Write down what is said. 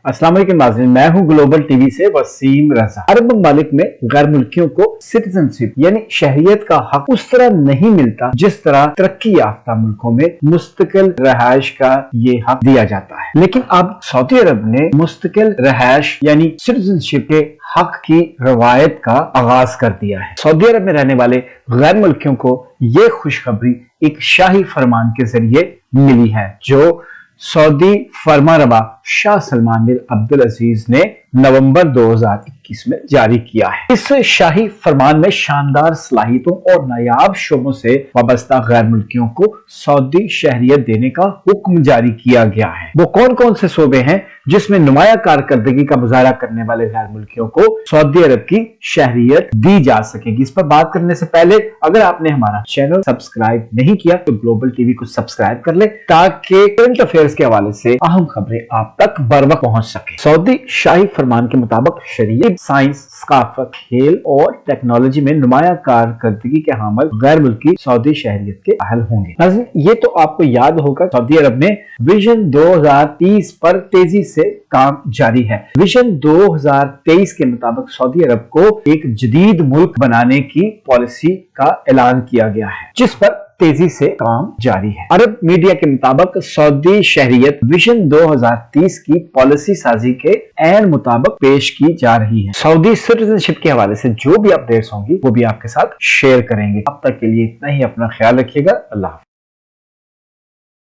अस्सलाम वालेकुम नाज़रीन, मैं हूं ग्लोबल टीवी से वसीम रजा। अरब ममालिक में गैर मुल्कियों को सिटीजनशिप यानी शहरियत का हक उस तरह नहीं मिलता जिस तरह तरक्की याफ्ता मुल्कों में मुस्तकिल रहायश का ये हक दिया जाता है। लेकिन अब सऊदी अरब ने मुस्तकिल रहायश यानी सिटीजनशिप के हक की रवायत का आगाज कर दिया है। सऊदी अरब में रहने वाले गैर मुल्कियों को ये खुशखबरी एक शाही फरमान के जरिए मिली है जो सऊदी फरमारवा शाह सलमान बिन अब्दुल अजीज ने नवंबर 2021 में जारी किया है। इस शाही फरमान में शानदार सलाहियतों और नायाब शोबों से वाबस्ता गैर मुल्कियों को सऊदी शहरियत देने का हुक्म जारी किया गया है। वो कौन कौन से शोबे हैं जिसमें नुमाया कारकर्दगी का मुजाहरा करने वाले गैर मुल्कियों को सऊदी अरब की शहरियत दी जा सकेगी। इस पर बात करने से पहले अगर आपने हमारा चैनल सब्सक्राइब नहीं किया तो ग्लोबल टीवी को सब्सक्राइब कर ले ताकि करंट अफेयर्स के हवाले से अहम खबरें आप तक बर वक्त पहुंच सके। सऊदी शाही फरमान के मुताबिक शरीयत, साइंस, सकाफत, खेल और टेक्नोलॉजी में नुमाया कारकर्दगी के हामिल गैर मुल्की सऊदी शहरियत के अहल होंगे। ये तो आपको याद होगा सऊदी अरब में विजन 2030 पर तेजी से काम जारी है। विजन 2023 के मुताबिक सऊदी अरब को एक जदीद मुल्क बनाने की पॉलिसी का ऐलान किया गया है जिस पर तेजी से काम जारी है। अरब मीडिया के मुताबिक सऊदी शहरियत विजन 2030 की पॉलिसी साजी के ऐन मुताबिक पेश की जा रही है। सऊदी सिटीजनशिप के हवाले से जो भी अपडेट्स होंगी वो भी आपके साथ शेयर करेंगे। अब तक के लिए इतना ही, अपना ख्याल रखिएगा। अल्लाह।